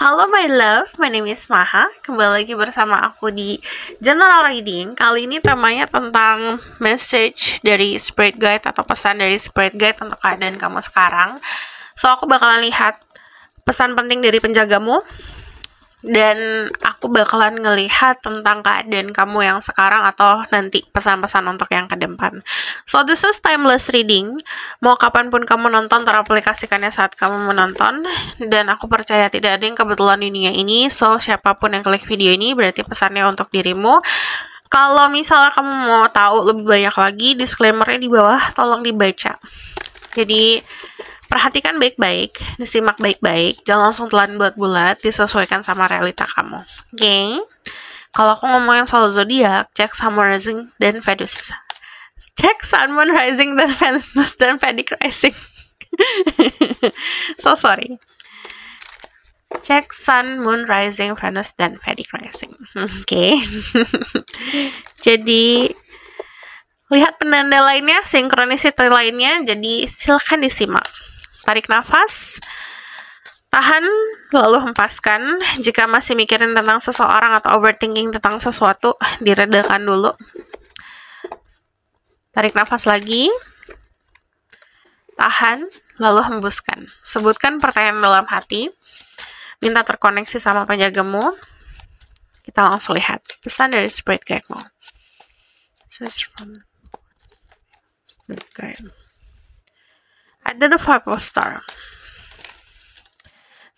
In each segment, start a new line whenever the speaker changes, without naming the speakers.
Halo my love, my name is Maha. Kembali lagi bersama aku di General Reading. Kali ini temanya tentang message dari Spirit Guide atau pesan dari Spirit Guide untuk keadaan kamu sekarang. So, aku bakalan lihat pesan penting dari penjagamu, dan aku bakalan ngelihat tentang keadaan kamu yang sekarang atau nanti pesan-pesan untuk yang ke depan. So this is timeless reading. Mau kapanpun kamu nonton, teraplikasikannya saat kamu menonton. Dan aku percaya tidak ada yang kebetulan di dunia ini. So siapapun yang klik video ini berarti pesannya untuk dirimu. Kalau misalnya kamu mau tahu lebih banyak lagi, disclaimer-nya di bawah tolong dibaca. Jadi perhatikan baik-baik, disimak baik-baik, jangan langsung telan bulat-bulat, disesuaikan sama realita kamu. Oke? Kalau aku ngomongin soal zodiak, cek Sun, Moon, Rising, dan Venus. Cek Sun, Moon, Rising, dan Venus, dan Vedic Rising. So sorry. Cek Sun, Moon, Rising, Venus, dan Vedic Rising. Oke? Jadi lihat penanda lainnya, sinkronisiti lainnya, jadi silakan disimak. Tarik nafas, tahan, lalu hempaskan. Jika masih mikirin tentang seseorang atau overthinking tentang sesuatu, diredakan dulu. Tarik nafas lagi, tahan, lalu hembuskan. Sebutkan pertanyaan dalam hati, minta terkoneksi sama penjagamu. Kita langsung lihat pesan dari Spirit Guide-mu. This is from Spirit Guide. Ada the Five of Star.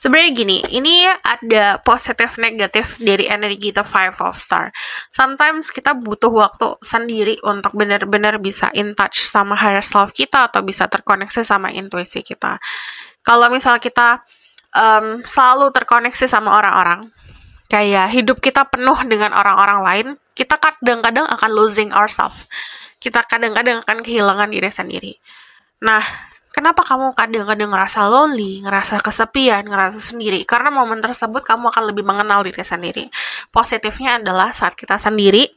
Sebenarnya gini, ini ada positif negatif dari energi the Five of Star. Sometimes kita butuh waktu sendiri untuk benar-benar bisa in touch sama higher self kita atau bisa terkoneksi sama intuisi kita. Kalau misal kita selalu terkoneksi sama orang-orang, kayak hidup kita penuh dengan orang-orang lain, kita kadang-kadang akan losing ourselves. Kita kadang-kadang akan kehilangan diri sendiri. Nah, kenapa kamu kadang-kadang ngerasa lonely, ngerasa kesepian, ngerasa sendiri? Karena momen tersebut kamu akan lebih mengenal diri sendiri. Positifnya adalah saat kita sendiri,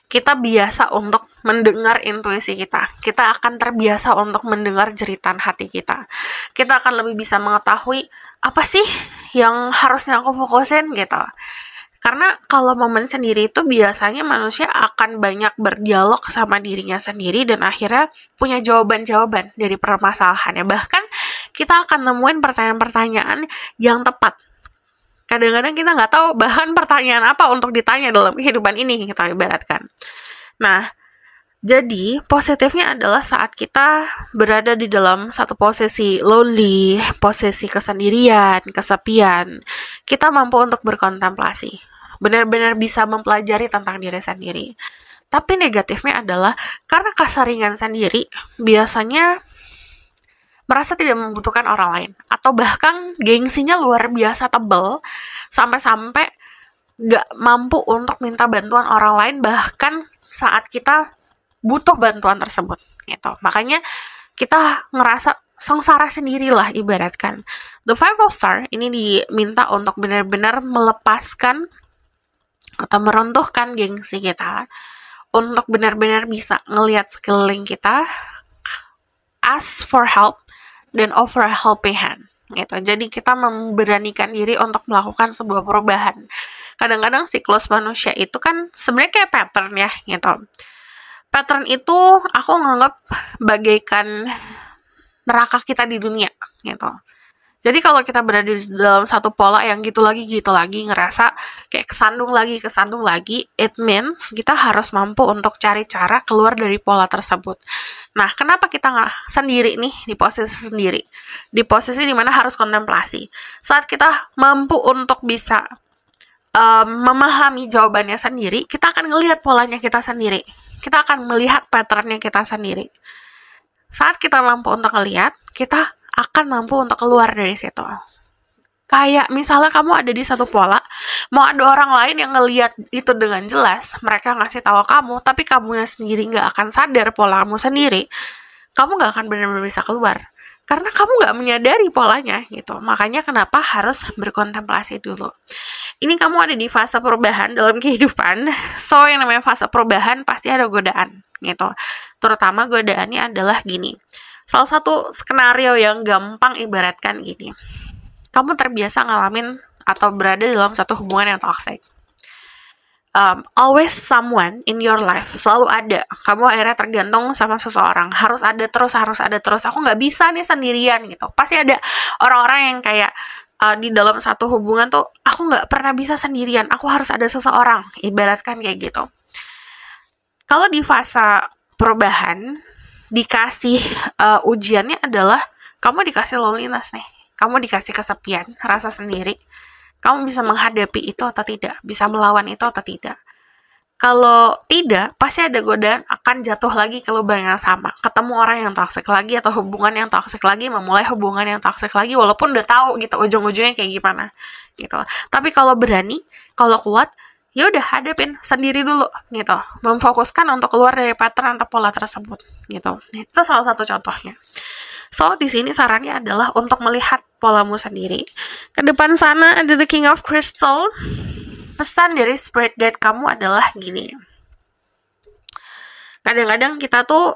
kita biasa untuk mendengar intuisi kita. Kita akan terbiasa untuk mendengar jeritan hati kita. Kita akan lebih bisa mengetahui apa sih yang harusnya aku fokusin gitu. Karena kalau momen sendiri itu biasanya manusia akan banyak berdialog sama dirinya sendiri dan akhirnya punya jawaban-jawaban dari permasalahannya. Bahkan kita akan nemuin pertanyaan-pertanyaan yang tepat. Kadang-kadang kita nggak tahu bahkan pertanyaan apa untuk ditanya dalam kehidupan ini, kita ibaratkan. Nah, jadi positifnya adalah saat kita berada di dalam satu posisi lonely, posisi kesendirian, kesepian, kita mampu untuk berkontemplasi. Benar-benar bisa mempelajari tentang diri sendiri. Tapi negatifnya adalah karena keseringan sendiri, biasanya merasa tidak membutuhkan orang lain. Atau bahkan gengsinya luar biasa tebal, sampai-sampai gak mampu untuk minta bantuan orang lain, bahkan saat kita butuh bantuan tersebut. Gitu. Makanya kita ngerasa sengsara sendirilah ibaratkan. The Five of Star ini diminta untuk benar-benar melepaskan atau meruntuhkan gengsi kita untuk benar-benar bisa ngelihat sekeliling kita, ask for help, dan offer a helping hand. Gitu. Jadi kita memberanikan diri untuk melakukan sebuah perubahan. Kadang-kadang siklus manusia itu kan sebenarnya kayak pattern ya, gitu. Pattern itu aku nganggap bagaikan neraka kita di dunia, gitu. Jadi kalau kita berada di dalam satu pola yang gitu lagi, ngerasa kayak kesandung lagi, it means kita harus mampu untuk cari cara keluar dari pola tersebut. Nah, kenapa kita nggak sendiri nih, di posisi sendiri? Di posisi dimana harus kontemplasi. Saat kita mampu untuk bisa memahami jawabannya sendiri, kita akan ngelihat polanya kita sendiri. Kita akan melihat patternnya kita sendiri. Saat kita mampu untuk ngelihat, kita akan mampu untuk keluar dari situ. Kayak misalnya kamu ada di satu pola, mau ada orang lain yang ngelihat itu dengan jelas, mereka ngasih tahu kamu, tapi kamunya sendiri nggak akan sadar polamu sendiri, kamu nggak akan benar-benar bisa keluar. Karena kamu nggak menyadari polanya, gitu. Makanya kenapa harus berkontemplasi dulu. Ini kamu ada di fase perubahan dalam kehidupan, so yang namanya fase perubahan pasti ada godaan, gitu. Terutama godaannya adalah gini. Salah satu skenario yang gampang ibaratkan gini. Kamu terbiasa ngalamin atau berada dalam satu hubungan yang toxic. Always someone in your life, selalu ada. Kamu akhirnya tergantung sama seseorang, harus ada terus. Aku nggak bisa nih sendirian gitu. Pasti ada orang-orang yang kayak di dalam satu hubungan tuh, aku nggak pernah bisa sendirian, aku harus ada seseorang, ibaratkan kayak gitu. Kalau di fase perubahan, dikasih ujiannya adalah kamu dikasih loneliness nih, kamu dikasih kesepian, rasa sendiri. Kamu bisa menghadapi itu atau tidak? Bisa melawan itu atau tidak? Kalau tidak, pasti ada godaan akan jatuh lagi ke lubang yang sama. Ketemu orang yang toksik lagi atau hubungan yang toksik lagi, memulai hubungan yang toksik lagi, walaupun udah tahu gitu ujung-ujungnya kayak gimana gitu. Tapi kalau berani, kalau kuat, ya udah hadapin sendiri dulu gitu. Memfokuskan untuk keluar dari pattern atau pola tersebut gitu. Itu salah satu contohnya. So, di sini sarannya adalah untuk melihat polamu sendiri. Ke depan sana ada The King of Crystal. Pesan dari spirit guide kamu adalah gini. Kadang-kadang kita tuh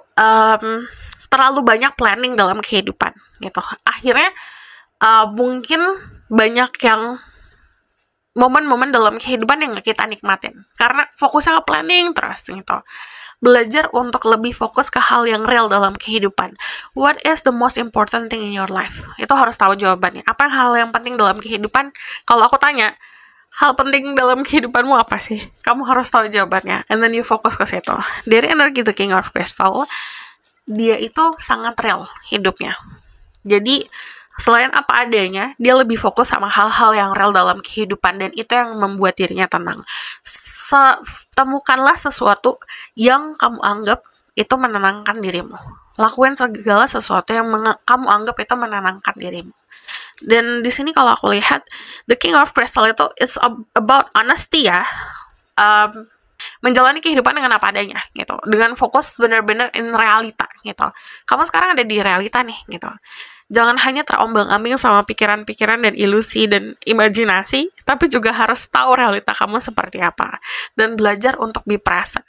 terlalu banyak planning dalam kehidupan gitu. Akhirnya mungkin banyak yang momen-momen dalam kehidupan yang gak kita nikmatin. Karena fokusnya ke planning terus gitu. Belajar untuk lebih fokus ke hal yang real dalam kehidupan. What is the most important thing in your life? Itu harus tahu jawabannya. Apa hal yang penting dalam kehidupan? Kalau aku tanya, hal penting dalam kehidupanmu apa sih? Kamu harus tahu jawabannya. And then you fokus ke situ. Dari energi The King of Crystal, dia itu sangat real hidupnya. Jadi, selain apa adanya, dia lebih fokus sama hal-hal yang real dalam kehidupan, dan itu yang membuat dirinya tenang. Temukanlah sesuatu yang kamu anggap itu menenangkan dirimu. Lakuin segala sesuatu yang kamu anggap itu menenangkan dirimu. Dan di sini kalau aku lihat, The King of Crystal itu it's about honesty ya. Menjalani kehidupan dengan apa adanya gitu. Dengan fokus benar-benar in realita gitu. Kamu sekarang ada di realita nih gitu. Jangan hanya terombang-ambing sama pikiran-pikiran dan ilusi dan imajinasi, tapi juga harus tahu realita kamu seperti apa. Dan belajar untuk be present.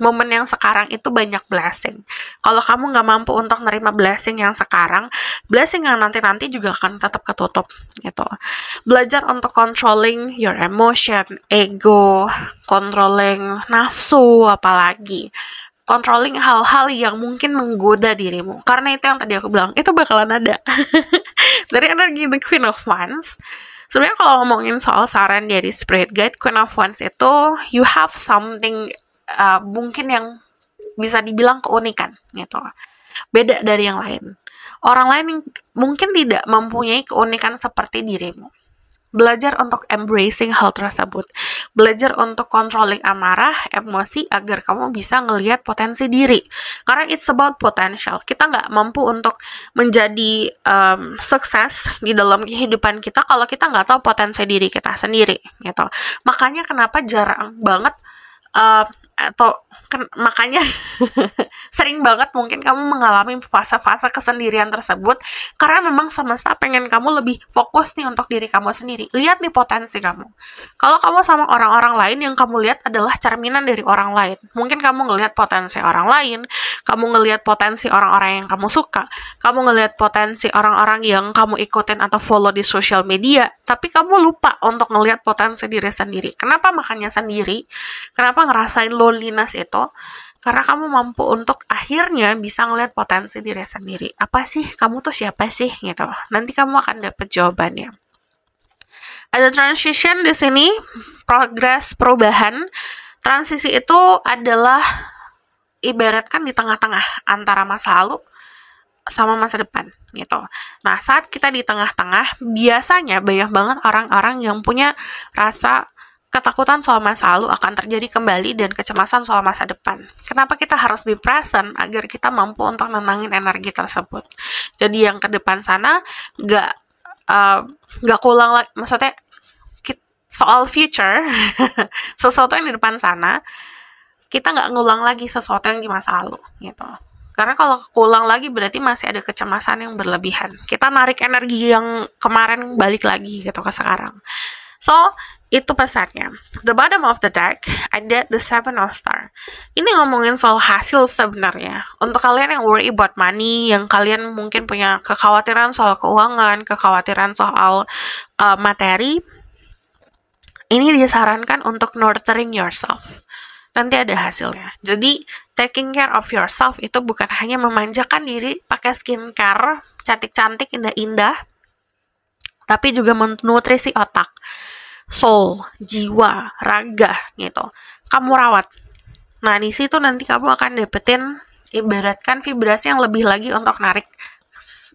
Momen yang sekarang itu banyak blessing. Kalau kamu nggak mampu untuk nerima blessing yang sekarang, blessing yang nanti-nanti juga akan tetap ketutup gitu. Belajar untuk controlling your emotion, ego, controlling nafsu, apalagi controlling hal-hal yang mungkin menggoda dirimu. Karena itu yang tadi aku bilang, itu bakalan ada. Dari energi The Queen of Wands, sebenarnya kalau ngomongin soal saran dari Spirit Guide, Queen of Wands itu, you have something mungkin yang bisa dibilang keunikan gitu. Beda dari yang lain. Orang lain mungkin tidak mempunyai keunikan seperti dirimu. Belajar untuk embracing hal tersebut. Belajar untuk controlling amarah, emosi, agar kamu bisa ngelihat potensi diri. Karena it's about potential. Kita nggak mampu untuk menjadi sukses di dalam kehidupan kita kalau kita nggak tahu potensi diri kita sendiri. Gitu. Makanya kenapa jarang banget makanya sering banget mungkin kamu mengalami fase-fase kesendirian tersebut, karena memang semesta pengen kamu lebih fokus nih untuk diri kamu sendiri. Lihat nih potensi kamu. Kalau kamu sama orang-orang lain, yang kamu lihat adalah cerminan dari orang lain. Mungkin kamu ngelihat potensi orang lain, kamu ngelihat potensi orang-orang yang kamu suka, kamu ngelihat potensi orang-orang yang kamu ikutin atau follow di social media, tapi kamu lupa untuk ngelihat potensi diri sendiri. Kenapa makanya sendiri? Kenapa ngerasain loneliness itu? Karena kamu mampu untuk akhirnya bisa ngeliat potensi diri sendiri. Apa sih? Kamu tuh siapa sih? Gitu. Nanti kamu akan dapet jawabannya. Ada transition di sini, progress, perubahan. Transisi itu adalah ibaratkan di tengah-tengah antara masa lalu sama masa depan gitu. Nah, saat kita di tengah-tengah, biasanya banyak banget orang-orang yang punya rasa ketakutan soal masa lalu akan terjadi kembali dan kecemasan soal masa depan. Kenapa kita harus be present? Agar kita mampu untuk nenangin energi tersebut. Jadi yang ke depan sana nggak keulang lagi. Maksudnya soal future, sesuatu yang di depan sana, kita nggak ngulang lagi sesuatu yang di masa lalu gitu. Karena kalau keulang lagi berarti masih ada kecemasan yang berlebihan. Kita narik energi yang kemarin balik lagi gitu ke sekarang. So, itu pesannya. The bottom of the deck ada the Seven of Stars. Ini ngomongin soal hasil sebenarnya. Untuk kalian yang worry about money, yang kalian mungkin punya kekhawatiran soal keuangan, kekhawatiran soal materi, ini disarankan untuk nurturing yourself. Nanti ada hasilnya. Jadi, taking care of yourself itu bukan hanya memanjakan diri pakai skincare, cantik-cantik, indah-indah, tapi juga menutrisi otak, soul, jiwa, raga, gitu. Kamu rawat. Nah, di situ nanti kamu akan dapetin, ibaratkan vibrasi yang lebih lagi untuk narik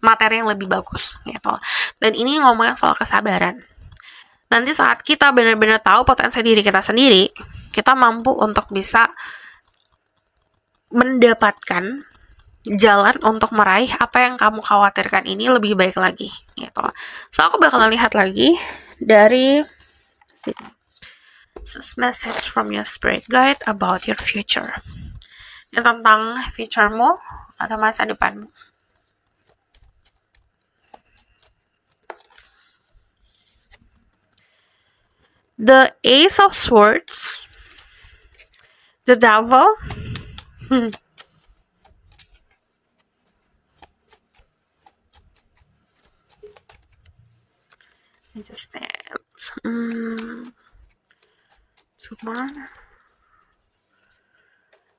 materi yang lebih bagus, gitu. Dan ini ngomongin soal kesabaran. Nanti saat kita benar-benar tahu potensi diri kita sendiri, kita mampu untuk bisa mendapatkan jalan untuk meraih apa yang kamu khawatirkan ini lebih baik lagi, gitu. So, aku bakalan lihat lagi dari sini. This is message from your spirit guide about your future. Ini tentang future-mu atau masa depanmu. The Ace of Swords, the Devil, just that.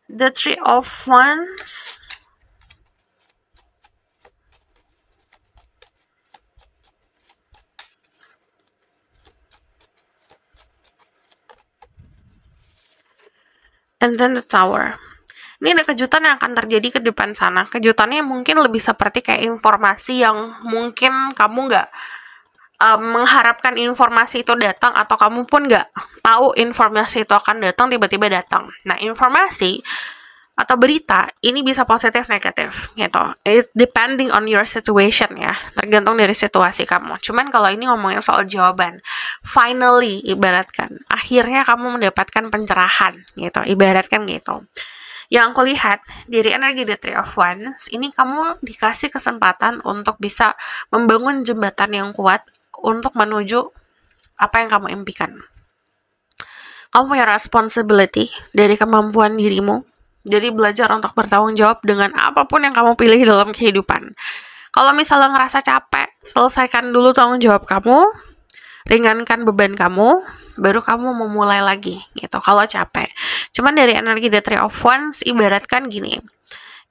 The Three of Wands, and then the Tower. Ini ada kejutan yang akan terjadi ke depan sana. Kejutannya mungkin lebih seperti kayak informasi yang mungkin kamu nggak mengharapkan informasi itu datang, atau kamu pun nggak tahu informasi itu akan datang, tiba-tiba datang. Nah, informasi atau berita ini bisa positif negatif, gitu. It depending on your situation ya, tergantung dari situasi kamu. Cuman kalau ini ngomongin soal jawaban, finally, ibaratkan akhirnya kamu mendapatkan pencerahan, gitu. Ibaratkan gitu. Yang aku lihat dari energi The Three of Wands, ini kamu dikasih kesempatan untuk bisa membangun jembatan yang kuat untuk menuju apa yang kamu impikan. Kamu punya responsibility dari kemampuan dirimu, jadi belajar untuk bertanggung jawab dengan apapun yang kamu pilih dalam kehidupan. Kalau misalnya ngerasa capek, selesaikan dulu tanggung jawab kamu, ringankan beban kamu, baru kamu memulai lagi, gitu, kalau capek. Cuman dari energi The Three of Wands, ibaratkan gini,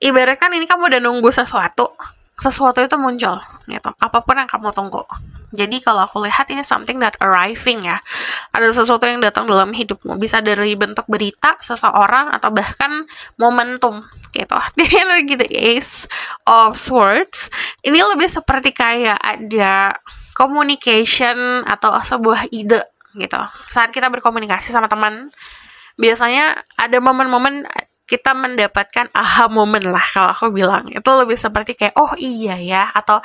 ibaratkan ini kamu udah nunggu sesuatu itu muncul, gitu, apapun yang kamu tunggu. Jadi kalau aku lihat ini something that arriving ya, ada sesuatu yang datang dalam hidupmu, bisa dari bentuk berita, seseorang, atau bahkan momentum, gitu. Jadi energi The Ace of Swords ini lebih seperti kayak ada communication atau sebuah ide, gitu. Saat kita berkomunikasi sama teman, biasanya ada momen-momen kita mendapatkan aha moment lah, kalau aku bilang. Itu lebih seperti kayak, oh iya ya, atau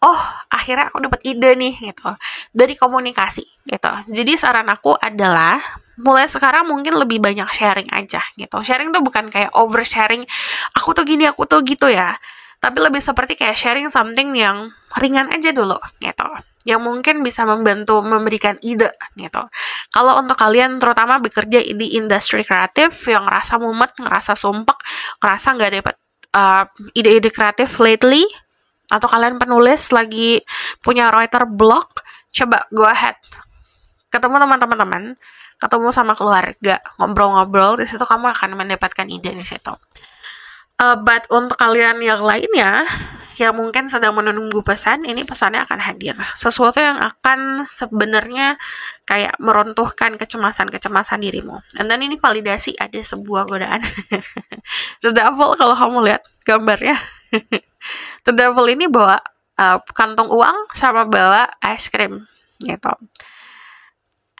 oh akhirnya aku dapat ide nih, gitu, dari komunikasi, gitu. Jadi saran aku adalah mulai sekarang mungkin lebih banyak sharing aja, gitu. Sharing tuh bukan kayak over sharing, aku tuh gini, aku tuh gitu ya, tapi lebih seperti kayak sharing something yang ringan aja dulu, gitu, yang mungkin bisa membantu memberikan ide, gitu. Kalau untuk kalian terutama bekerja di industri kreatif yang ngerasa mumet, ngerasa sumpek, ngerasa nggak dapat ide-ide kreatif lately, atau kalian penulis lagi punya writer block, coba go ahead, ketemu teman-teman, ketemu sama keluarga, ngobrol-ngobrol, di situ kamu akan mendapatkan ide di situ. But untuk kalian yang lainnya yang mungkin sedang menunggu pesan, ini pesannya akan hadir. Sesuatu yang akan sebenarnya kayak meruntuhkan kecemasan dirimu. And then ini validasi ada sebuah godaan. The Devil, kalau kamu lihat gambarnya. The Devil ini bawa kantong uang sama bawa es krim, gitu.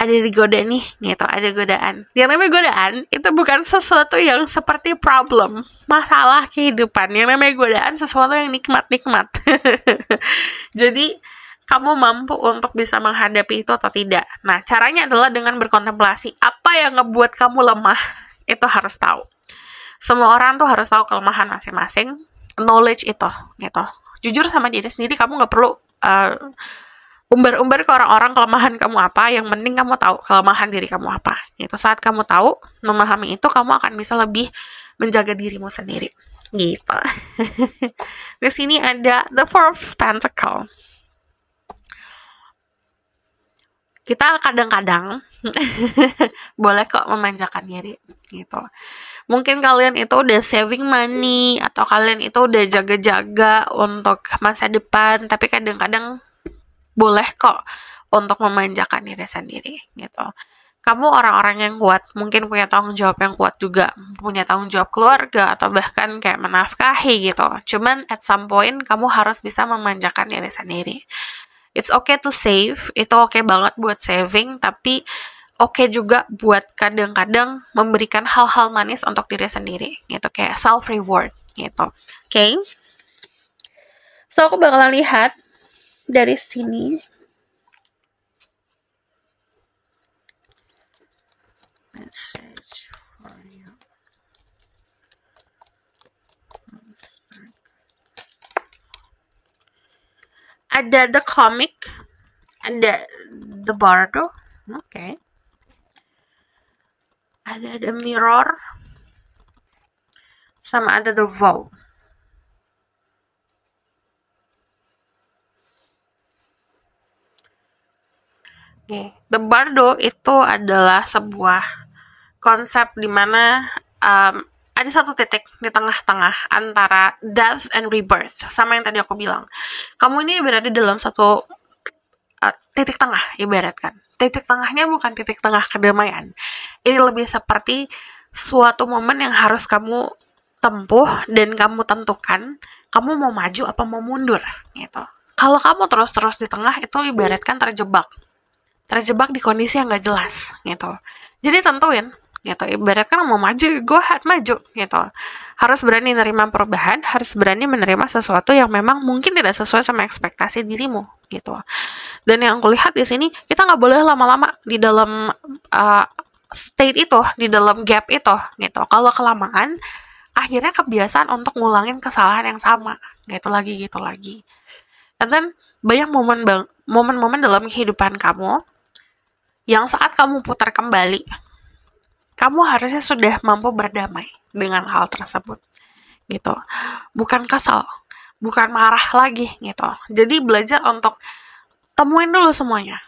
Ada digoda nih, gitu, ada godaan. Yang namanya godaan itu bukan sesuatu yang seperti problem, masalah kehidupan. Yang namanya godaan sesuatu yang nikmat-nikmat. Jadi kamu mampu untuk bisa menghadapi itu atau tidak. Nah, caranya adalah dengan berkontemplasi. Apa yang ngebuat kamu lemah, itu harus tahu. Semua orang tuh harus tahu kelemahan masing-masing. Knowledge itu, gitu. Jujur sama diri sendiri, kamu nggak perlu umbar-umbar ke orang-orang kelemahan kamu apa. Yang penting kamu tahu kelemahan diri kamu apa, gitu. Saat kamu tahu, memahami itu, kamu akan bisa lebih menjaga dirimu sendiri, gitu. Di sini ada The Four of Pentacles. kita kadang-kadang boleh kok memanjakan diri gitu. Mungkin kalian itu udah saving money atau kalian itu udah jaga-jaga untuk masa depan, tapi kadang-kadang boleh kok untuk memanjakan diri sendiri gitu. Kamu orang-orang yang kuat, mungkin punya tanggung jawab yang kuat juga, punya tanggung jawab keluarga atau bahkan kayak menafkahi gitu. Cuman at some point kamu harus bisa memanjakan diri sendiri. It's okay to save, itu okay banget buat saving, tapi okay juga buat kadang-kadang memberikan hal-hal manis untuk diri sendiri gitu, kayak self reward gitu. Okay? So aku bakalan lihat dari sini. Message for you. Ada the comic, ada the bardo, okay. Ada the mirror, sama ada the vow. Okay. The bardo itu adalah sebuah konsep di mana ada satu titik di tengah-tengah antara death and rebirth, sama yang tadi aku bilang. Kamu ini berada dalam satu titik tengah, ibaratkan. Titik tengahnya bukan titik tengah kedamaian. Ini lebih seperti suatu momen yang harus kamu tempuh dan kamu tentukan, kamu mau maju apa mau mundur, gitu. Kalau kamu terus-terus di tengah, itu ibaratkan terjebak di kondisi yang gak jelas, gitu. Jadi tentuin, gitu, ibaratkan mau maju, go ahead, maju, gitu. Harus berani menerima perubahan, harus berani menerima sesuatu yang memang mungkin tidak sesuai sama ekspektasi dirimu, gitu. Dan yang aku lihat di sini, kita nggak boleh lama-lama di dalam state itu, di dalam gap itu, gitu. Kalau kelamaan, akhirnya kebiasaan untuk ngulangin kesalahan yang sama, gitu lagi. And then, banyak momen-momen dalam kehidupan kamu, yang saat kamu putar kembali, kamu harusnya sudah mampu berdamai dengan hal tersebut, gitu. Bukan kesal, bukan marah lagi, gitu. Jadi belajar untuk temuin dulu semuanya.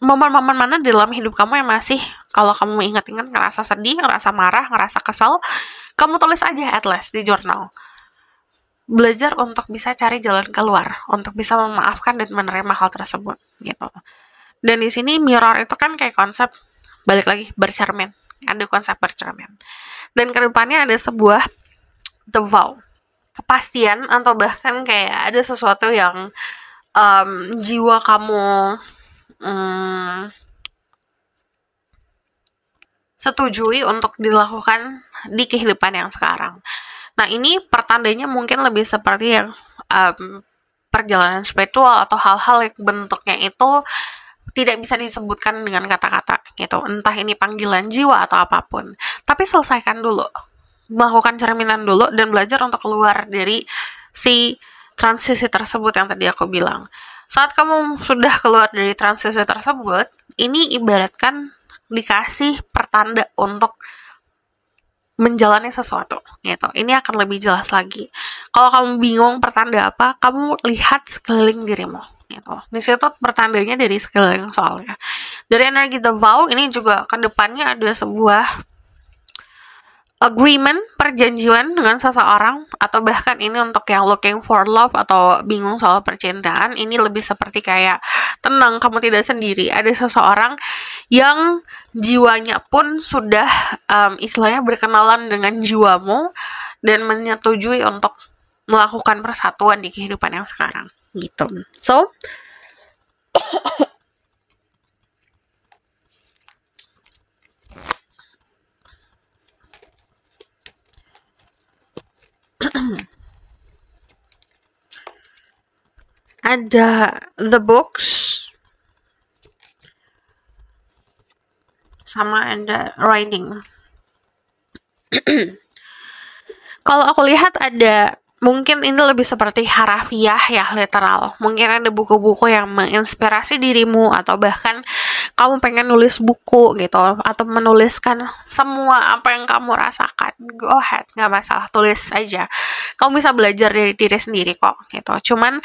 Momen-momen mana dalam hidup kamu yang masih, kalau kamu ingat-ingat ngerasa sedih, ngerasa marah, ngerasa kesal, kamu tulis aja at least di jurnal. Belajar untuk bisa cari jalan keluar, untuk bisa memaafkan dan menerima hal tersebut, gitu. Dan di sini mirror itu kan kayak konsep, balik lagi, bercermin. Ada konsep bercermin. Dan kedepannya ada sebuah the vow, kepastian atau bahkan kayak ada sesuatu yang jiwa kamu setujui untuk dilakukan di kehidupan yang sekarang. Nah, ini pertandanya mungkin lebih seperti yang perjalanan spiritual atau hal-hal yang bentuknya itu tidak bisa disebutkan dengan kata-kata gitu, entah ini panggilan jiwa atau apapun. Tapi selesaikan dulu, melakukan cerminan dulu dan belajar untuk keluar dari si transisi tersebut yang tadi aku bilang. Saat kamu sudah keluar dari transisi tersebut, ini ibaratkan dikasih pertanda untuk menjalani sesuatu gitu. Ini akan lebih jelas lagi. Kalau kamu bingung pertanda apa, kamu lihat sekeliling dirimu gitu. Di situ pertandanya dari sekeliling soalnya. Dari energi the vow ini juga ke depannya ada sebuah agreement, perjanjian dengan seseorang, atau bahkan ini untuk yang looking for love atau bingung soal percintaan, ini lebih seperti kayak tenang, kamu tidak sendiri. Ada seseorang yang jiwanya pun sudah istilahnya berkenalan dengan jiwamu dan menyetujui untuk melakukan persatuan di kehidupan yang sekarang gitu. So ada the books sama ada writing. Kalau aku lihat ada, mungkin ini lebih seperti harafiah ya, literal. Mungkin ada buku-buku yang menginspirasi dirimu atau bahkan kamu pengen nulis buku gitu, atau menuliskan semua apa yang kamu rasakan, go ahead, nggak masalah, tulis aja. Kamu bisa belajar dari diri sendiri kok gitu. Cuman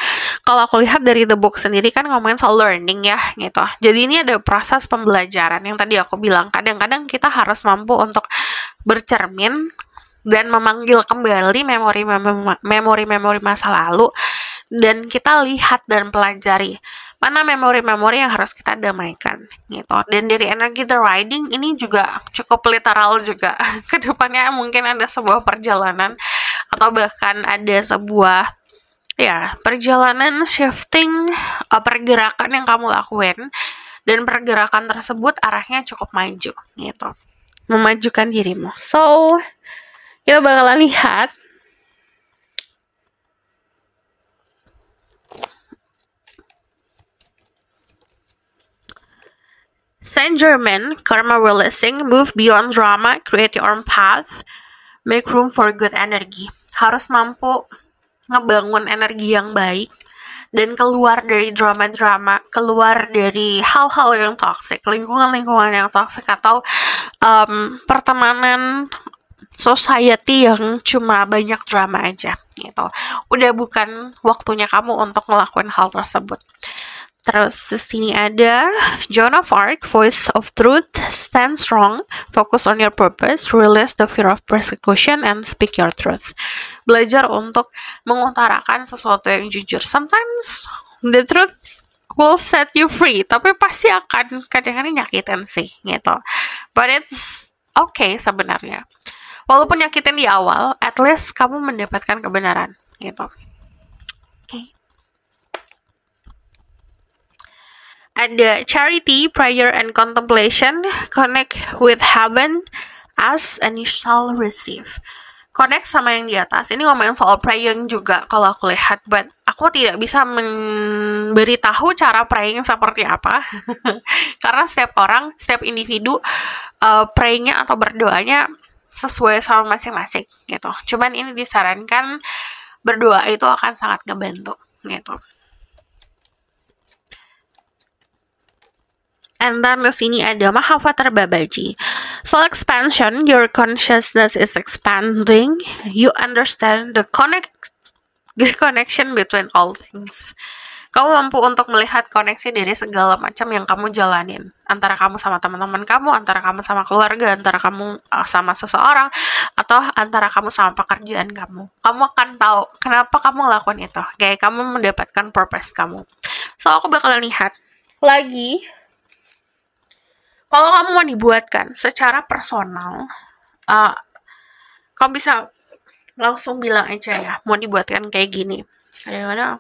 kalau aku lihat dari the book sendiri kan ngomongin soal learning ya gitu. Jadi ini ada proses pembelajaran yang tadi aku bilang, kadang-kadang kita harus mampu untuk bercermin dan memanggil kembali memori-memori masa lalu, dan kita lihat dan pelajari mana memori-memori yang harus kita damaikan gitu. Dan dari energi the riding ini juga cukup literal juga. Kedepannya mungkin ada sebuah perjalanan atau bahkan ada sebuah perjalanan shifting, pergerakan yang kamu lakuin, dan pergerakan tersebut arahnya cukup maju gitu, memajukan dirimu. So kita bakalan lihat Saint Germain, karma releasing, move beyond drama, create your own path, make room for good energy. Harus mampu ngebangun energi yang baik dan keluar dari drama-drama, keluar dari hal-hal yang toxic, lingkungan-lingkungan yang toxic, atau pertemanan society yang cuma banyak drama aja gitu. Udah bukan waktunya kamu untuk ngelakuin hal tersebut. Terus di sini ada Joan of Arc, voice of truth, stand strong, focus on your purpose, release the fear of persecution, and speak your truth. Belajar untuk mengutarakan sesuatu yang jujur. Sometimes the truth will set you free, tapi pasti akan kadang-kadang nyakitin sih gitu. But it's okay sebenarnya. Walaupun nyakitin di awal, at least kamu mendapatkan kebenaran gitu. Okay. Ada charity, prayer, and contemplation. Connect with heaven, ask and you shall receive. Connect sama yang di atas. Ini ngomongin soal praying juga kalau aku lihat, but aku tidak bisa memberitahu cara praying seperti apa. Karena setiap orang, setiap individu prayingnya atau berdoanya sesuai sama masing-masing gitu. Cuman ini disarankan berdoa itu akan sangat ngebantu gitu. And then di sini ada Mahavatar Babaji. Soul expansion, your consciousness is expanding. You understand the connection between all things. Kamu mampu untuk melihat koneksi dari segala macam yang kamu jalanin. Antara kamu sama teman-teman kamu, antara kamu sama keluarga, antara kamu sama seseorang, atau antara kamu sama pekerjaan kamu. Kamu akan tahu kenapa kamu ngelakuin itu. Kayak kamu mendapatkan purpose kamu. So, aku bakalan lihat lagi. Kalau kamu mau dibuatkan secara personal, kamu bisa langsung bilang aja ya, mau dibuatkan kayak gini. Kadang-kadang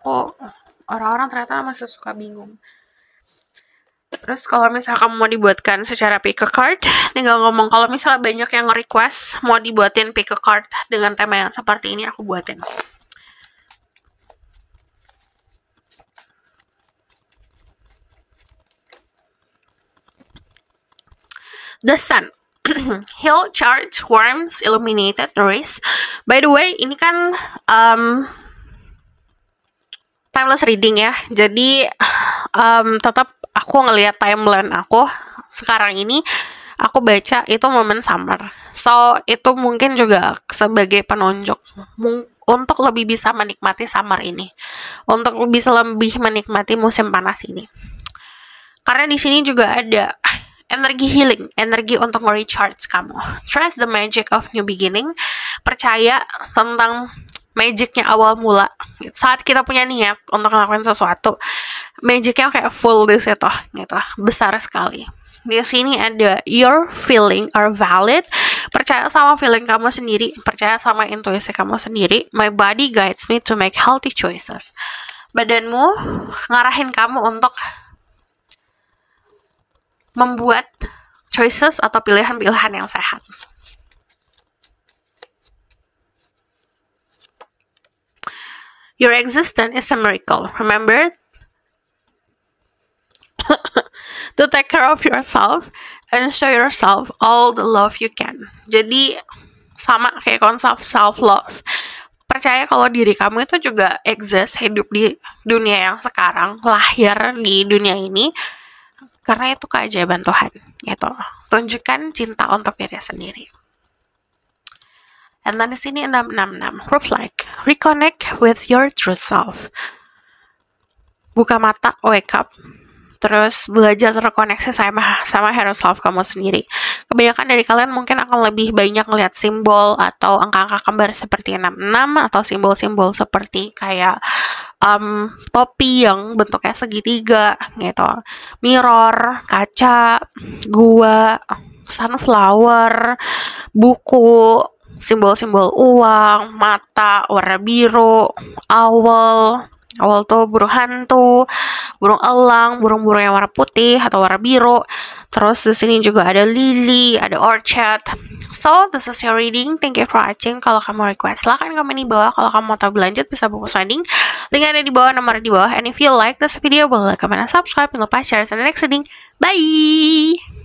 orang-orang ternyata masih suka bingung. Terus kalau misalnya kamu mau dibuatkan secara pick a card, tinggal ngomong. Kalau misalnya banyak yang request mau dibuatin pick a card dengan tema yang seperti ini, aku buatin. The sun. Heal, charge, warms, illuminated, nourish. By the way, ini kan timeless reading ya. Jadi tetap aku ngelihat timeline aku sekarang ini, aku baca itu momen summer. So itu mungkin juga sebagai penunjuk untuk lebih bisa menikmati summer ini, untuk bisa lebih menikmati musim panas ini. Karena di sini juga ada energi healing, energi untuk recharge kamu. Trust the magic of new beginning. Percaya tentang magicnya awal mula. Saat kita punya niat untuk melakukan sesuatu, magicnya kayak full di situ, gitu, besar sekali. Di sini ada your feeling are valid. Percaya sama feeling kamu sendiri, percaya sama intuisi kamu sendiri. My body guides me to make healthy choices. Badanmu ngarahin kamu untuk membuat choices atau pilihan-pilihan yang sehat. Your existence is a miracle. Remember to take care of yourself and show yourself all the love you can. Jadi sama kayak konsep self-love. Percaya kalau diri kamu itu juga exist, hidup di dunia yang sekarang, lahir di dunia ini karena itu keajaiban Tuhan gitu. Tunjukkan cinta untuk diri sendiri. And then di sini 666, reflect, reconnect with your true self. Buka mata, wake up, terus belajar terkoneksi sama hero self kamu sendiri. Kebanyakan dari kalian mungkin akan lebih banyak ngeliat simbol atau angka-angka kembar seperti 66 atau simbol-simbol seperti kayak topi yang bentuknya segitiga gitu, mirror, kaca, gua, sunflower, buku, simbol-simbol uang, mata, warna biru, owl. Owl tuh burung hantu, burung elang, burung-burung yang warna putih atau warna biru. Terus di sini juga ada lily, ada orchid. So, this is your reading. Thank you for watching. Kalau kamu request, silahkan komen di bawah. Kalau kamu mau tahu berlanjut, bisa buku sliding. Link ada di bawah, nomor di bawah. And if you like this video, boleh like, comment, and subscribe. Jangan lupa share. See you next reading. Bye!